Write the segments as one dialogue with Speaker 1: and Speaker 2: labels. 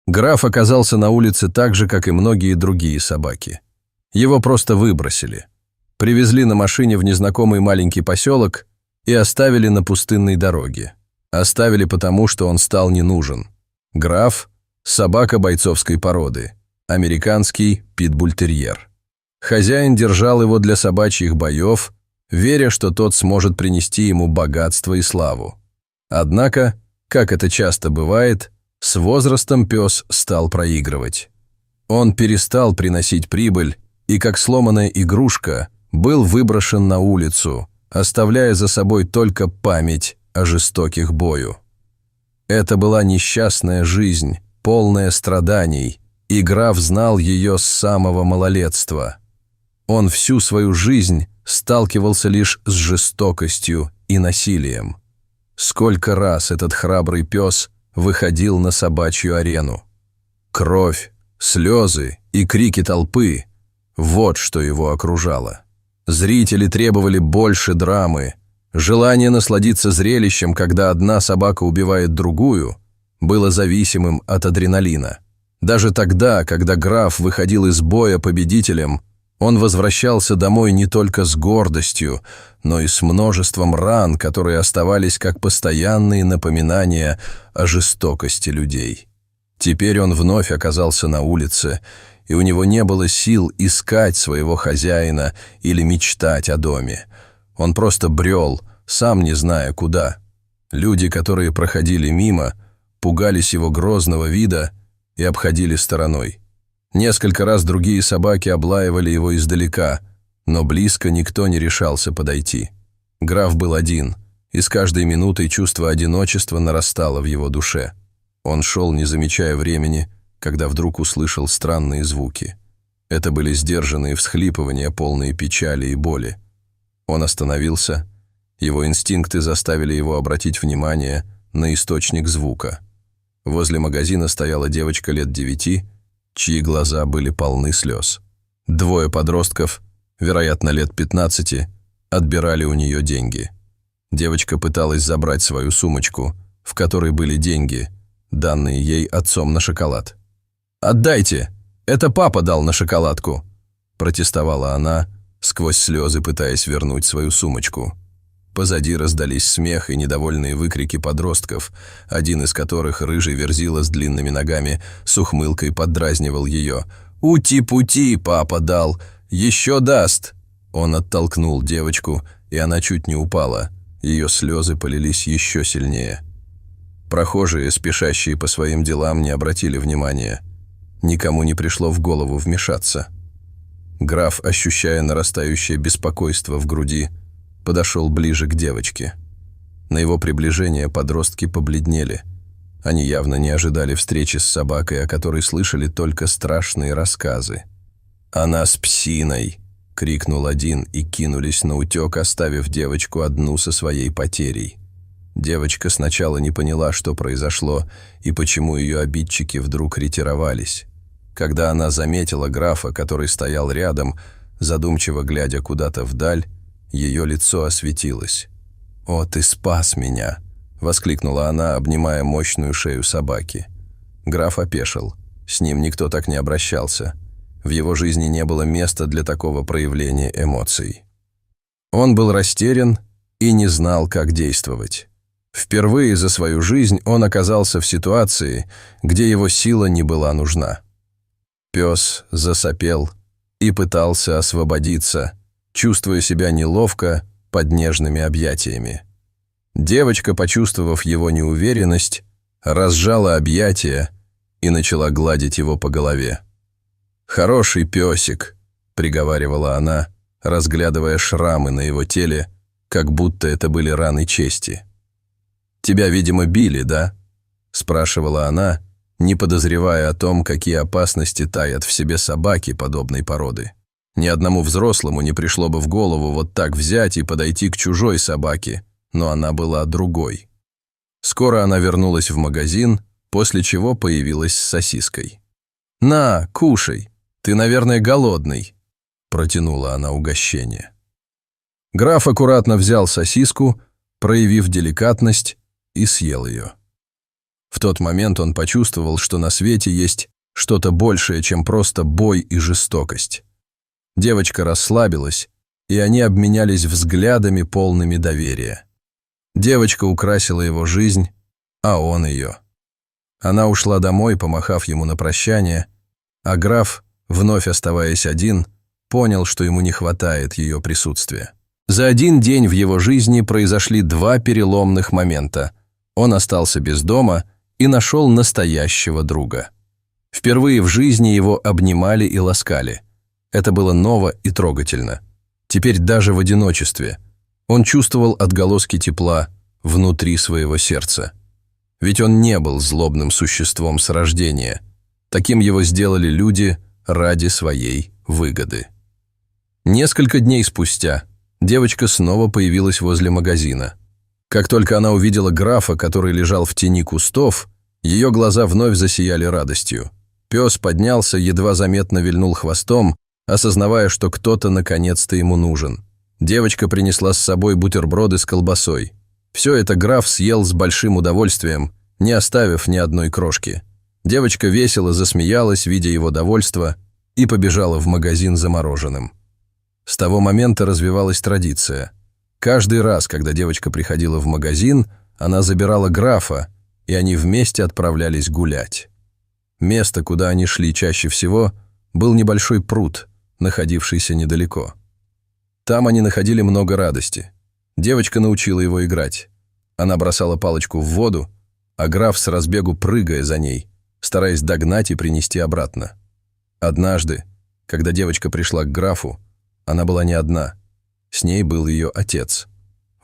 Speaker 1: Граф оказался на улице так же, как и многие другие собаки. Его просто выбросили. Привезли на машине в незнакомый маленький поселок и оставили на пустынной дороге. Оставили потому, что он стал не нужен. Граф – собака бойцовской породы, американский питбуль-терьер. Хозяин держал его для собачьих боев, веря, что тот сможет принести ему богатство и славу. Однако, как это часто бывает, с возрастом пес стал проигрывать. Он перестал приносить прибыль и, как сломанная игрушка, был выброшен на улицу, оставляя за собой только память о жестоких бою. Это была несчастная жизнь, полная страданий, и граф знал ее с самого малолетства. Он всю свою жизнь сталкивался лишь с жестокостью и насилием. Сколько раз этот храбрый пес выходил на собачью арену. Кровь, слезы и крики толпы – вот что его окружало. Зрители требовали больше драмы. Желание насладиться зрелищем, когда одна собака убивает другую, было зависимым от адреналина. Даже тогда, когда граф выходил из боя победителем, он возвращался домой не только с гордостью, но и с множеством ран, которые оставались как постоянные напоминания о жестокости людей. Теперь он вновь оказался на улице, и у него не было сил искать своего хозяина или мечтать о доме. Он просто брел, сам не зная куда. Люди, которые проходили мимо, пугались его грозного вида и обходили стороной. Несколько раз другие собаки облаивали его издалека, но близко никто не решался подойти. Граф был один, и с каждой минутой чувство одиночества нарастало в его душе. Он шел, не замечая времени, когда вдруг услышал странные звуки. Это были сдержанные всхлипывания, полные печали и боли. Он остановился. Его инстинкты заставили его обратить внимание на источник звука. Возле магазина стояла девочка лет 9, чьи глаза были полны слез. Двое подростков, вероятно, лет 15, отбирали у нее деньги. Девочка пыталась забрать свою сумочку, в которой были деньги, данные ей отцом на шоколад. «Отдайте! Это папа дал на шоколадку!» – протестовала она, сквозь слезы пытаясь вернуть свою сумочку. Позади раздались смех и недовольные выкрики подростков, один из которых, рыжий верзила с длинными ногами, с ухмылкой поддразнивал ее. «Ути-пути, папа дал! Еще даст!» Он оттолкнул девочку, и она чуть не упала. Ее слезы полились еще сильнее. Прохожие, спешащие по своим делам, не обратили внимания. Никому не пришло в голову вмешаться. Граф, ощущая нарастающее беспокойство в груди, подошел ближе к девочке. На его приближение подростки побледнели. Они явно не ожидали встречи с собакой, о которой слышали только страшные рассказы. «Она с псиной!» — крикнул один, и кинулись наутек, оставив девочку одну со своей потерей. Девочка сначала не поняла, что произошло и почему ее обидчики вдруг ретировались. Когда она заметила графа, который стоял рядом, задумчиво глядя куда-то вдаль, ее лицо осветилось. «О, ты спас меня!» — воскликнула она, обнимая мощную шею собаки. Граф опешил. С ним никто так не обращался. В его жизни не было места для такого проявления эмоций. Он был растерян и не знал, как действовать. Впервые за свою жизнь он оказался в ситуации, где его сила не была нужна. Пес засопел и пытался освободиться, чувствуя себя неловко под нежными объятиями. Девочка, почувствовав его неуверенность, разжала объятия и начала гладить его по голове. «Хороший песик», — приговаривала она, разглядывая шрамы на его теле, как будто это были раны чести. «Тебя, видимо, били, да?» — спрашивала она, не подозревая о том, какие опасности таят в себе собаки подобной породы. Ни одному взрослому не пришло бы в голову вот так взять и подойти к чужой собаке, но она была другой. Скоро она вернулась в магазин, после чего появилась с сосиской. «На, кушай, ты, наверное, голодный», — протянула она угощение. Граф аккуратно взял сосиску, проявив деликатность, и съел ее. В тот момент он почувствовал, что на свете есть что-то большее, чем просто бой и жестокость. Девочка расслабилась, и они обменялись взглядами, полными доверия. Девочка украсила его жизнь, а он ее. Она ушла домой, помахав ему на прощание, а граф, вновь оставаясь один, понял, что ему не хватает ее присутствия. За один день в его жизни произошли два переломных момента. Он остался без дома и нашел настоящего друга. Впервые в жизни его обнимали и ласкали. Это было ново и трогательно. Теперь даже в одиночестве он чувствовал отголоски тепла внутри своего сердца. Ведь он не был злобным существом с рождения. Таким его сделали люди ради своей выгоды. Несколько дней спустя девочка снова появилась возле магазина. Как только она увидела графа, который лежал в тени кустов, ее глаза вновь засияли радостью. Пес поднялся, едва заметно вильнул хвостом, осознавая, что кто-то наконец-то ему нужен. Девочка принесла с собой бутерброды с колбасой. Все это граф съел с большим удовольствием, не оставив ни одной крошки. Девочка весело засмеялась, видя его довольство, и побежала в магазин за мороженым. С того момента развивалась традиция. Каждый раз, когда девочка приходила в магазин, она забирала графа, и они вместе отправлялись гулять. Место, куда они шли чаще всего, был небольшой пруд, находившийся недалеко. Там они находили много радости. Девочка научила его играть. Она бросала палочку в воду, а граф с разбегу прыгая за ней, стараясь догнать и принести обратно. Однажды, когда девочка пришла к графу, она была не одна. С ней был ее отец.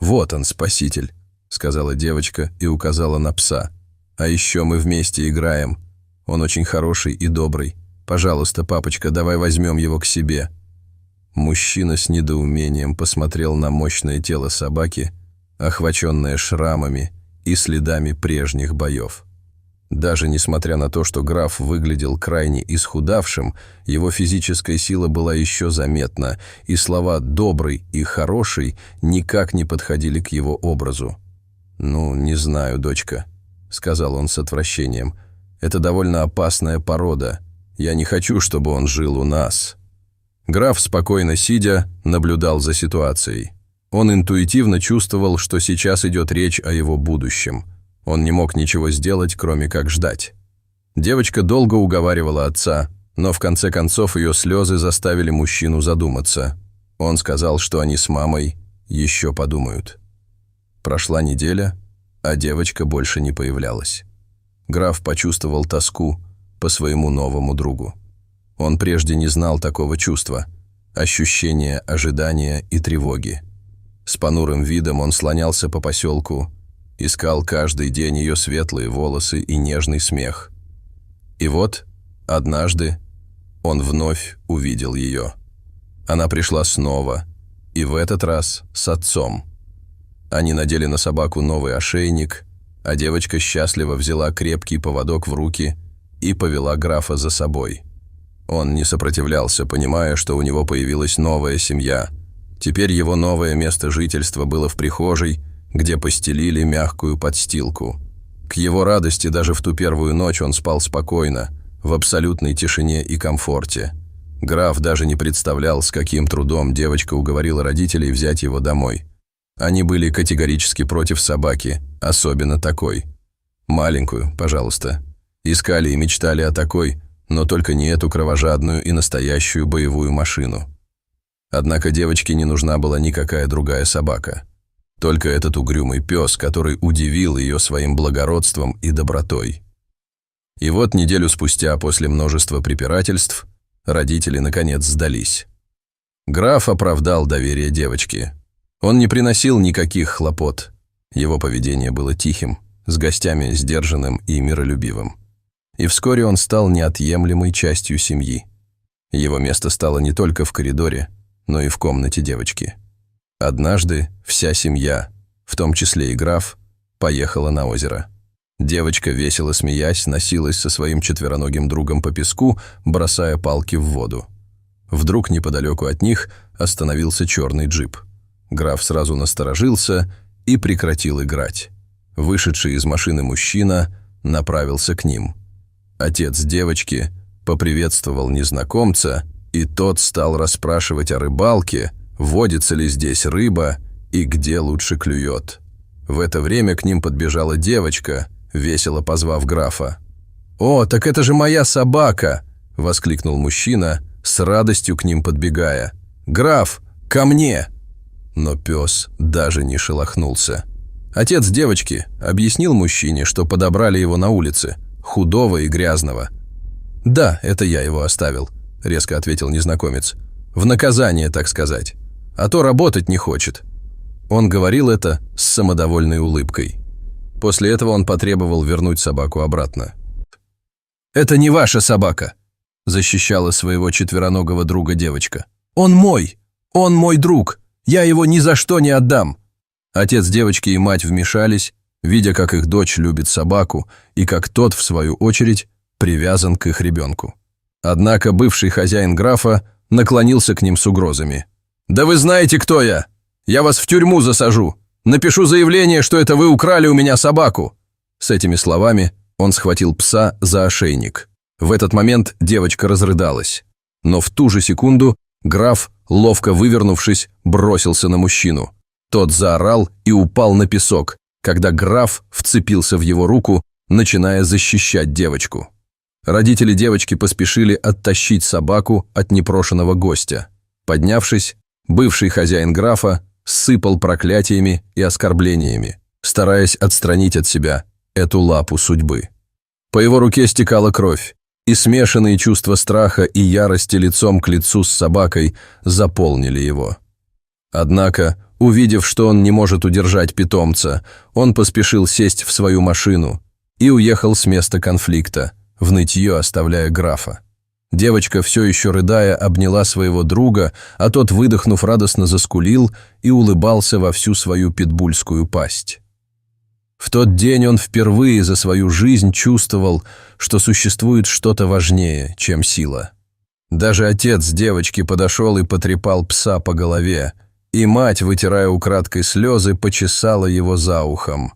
Speaker 1: «Вот он, спаситель», — сказала девочка и указала на пса. «А еще мы вместе играем. Он очень хороший и добрый. Пожалуйста, папочка, давай возьмем его к себе». Мужчина с недоумением посмотрел на мощное тело собаки, охваченное шрамами и следами прежних боев. Даже несмотря на то, что граф выглядел крайне исхудавшим, его физическая сила была еще заметна, и слова «добрый» и «хороший» никак не подходили к его образу. «Ну, не знаю, дочка», — сказал он с отвращением, — «это довольно опасная порода. Я не хочу, чтобы он жил у нас». Граф, спокойно сидя, наблюдал за ситуацией. Он интуитивно чувствовал, что сейчас идет речь о его будущем. Он не мог ничего сделать, кроме как ждать. Девочка долго уговаривала отца, но в конце концов ее слезы заставили мужчину задуматься. Он сказал, что они с мамой еще подумают. Прошла неделя, а девочка больше не появлялась. Граф почувствовал тоску по своему новому другу. Он прежде не знал такого чувства, ощущения ожидания и тревоги. С понурым видом он слонялся по поселку, искал каждый день ее светлые волосы и нежный смех. И вот, однажды, он вновь увидел ее. Она пришла снова, и в этот раз с отцом. Они надели на собаку новый ошейник, а девочка счастливо взяла крепкий поводок в руки и повела графа за собой. Он не сопротивлялся, понимая, что у него появилась новая семья. Теперь его новое место жительства было в прихожей, где постелили мягкую подстилку. К его радости даже в ту первую ночь он спал спокойно, в абсолютной тишине и комфорте. Граф даже не представлял, с каким трудом девочка уговорила родителей взять его домой. Они были категорически против собаки, особенно такой. Маленькую, пожалуйста. Искали и мечтали о такой, но только не эту кровожадную и настоящую боевую машину. Однако девочке не нужна была никакая другая собака. Только этот угрюмый пес, который удивил ее своим благородством и добротой. И вот неделю спустя, после множества препирательств, родители наконец сдались. Граф оправдал доверие девочки. Он не приносил никаких хлопот. Его поведение было тихим, с гостями сдержанным и миролюбивым. И вскоре он стал неотъемлемой частью семьи. Его место стало не только в коридоре, но и в комнате девочки. Однажды вся семья, в том числе и граф, поехала на озеро. Девочка, весело смеясь, носилась со своим четвероногим другом по песку, бросая палки в воду. Вдруг неподалеку от них остановился черный джип. Граф сразу насторожился и прекратил играть. Вышедший из машины мужчина направился к ним. Отец девочки поприветствовал незнакомца, и тот стал расспрашивать о рыбалке, водится ли здесь рыба и где лучше клюет. В это время к ним подбежала девочка, весело позвав графа. «О, так это же моя собака!» – воскликнул мужчина, с радостью к ним подбегая. «Граф, ко мне!» Но пес даже не шелохнулся. Отец девочки объяснил мужчине, что подобрали его на улице, худого и грязного. «Да, это я его оставил», – резко ответил незнакомец. «В наказание, так сказать. А то работать не хочет». Он говорил это с самодовольной улыбкой. После этого он потребовал вернуть собаку обратно. «Это не ваша собака», – защищала своего четвероногого друга девочка. Он мой друг, я его ни за что не отдам». Отец девочки и мать вмешались, видя, как их дочь любит собаку и как тот, в свою очередь, привязан к их ребенку. Однако бывший хозяин графа наклонился к ним с угрозами. «Да вы знаете, кто я! Я вас в тюрьму засажу! Напишу заявление, что это вы украли у меня собаку!» С этими словами он схватил пса за ошейник. В этот момент девочка разрыдалась. Но в ту же секунду граф, ловко вывернувшись, бросился на мужчину. Тот заорал и упал на песок, когда граф вцепился в его руку, начиная защищать девочку. Родители девочки поспешили оттащить собаку от непрошенного гостя. Поднявшись, бывший хозяин графа сыпал проклятиями и оскорблениями, стараясь отстранить от себя эту лапу судьбы. По его руке стекала кровь, и смешанные чувства страха и ярости лицом к лицу с собакой заполнили его. Однако, увидев, что он не может удержать питомца, он поспешил сесть в свою машину и уехал с места конфликта, в нытье оставляя графа. Девочка, все еще рыдая, обняла своего друга, а тот, выдохнув, радостно заскулил и улыбался во всю свою питбульскую пасть. В тот день он впервые за свою жизнь чувствовал, что существует что-то важнее, чем сила. Даже отец девочки подошел и потрепал пса по голове, и мать, вытирая украдкой слезы, почесала его за ухом.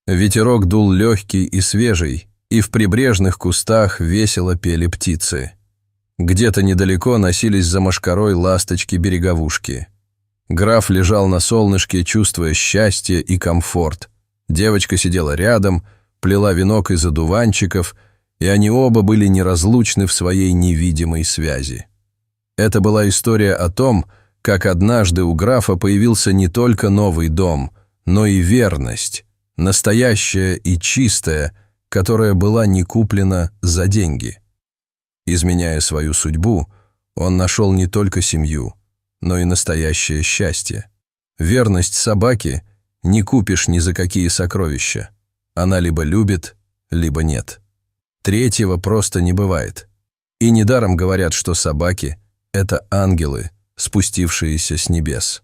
Speaker 1: Ветерок дул легкий и свежий, и в прибрежных кустах весело пели птицы. Где-то недалеко носились за мошкарой ласточки-береговушки. Граф лежал на солнышке, чувствуя счастье и комфорт. Девочка сидела рядом, плела венок из одуванчиков, и они оба были неразлучны в своей невидимой связи. Это была история о том, как однажды у графа появился не только новый дом, но и верность, настоящая и чистая, которая была не куплена за деньги. Изменяя свою судьбу, он нашел не только семью, но и настоящее счастье. Верность собаки не купишь ни за какие сокровища. Она либо любит, либо нет. Третьего просто не бывает. И недаром говорят, что собаки – это ангелы, спустившиеся с небес.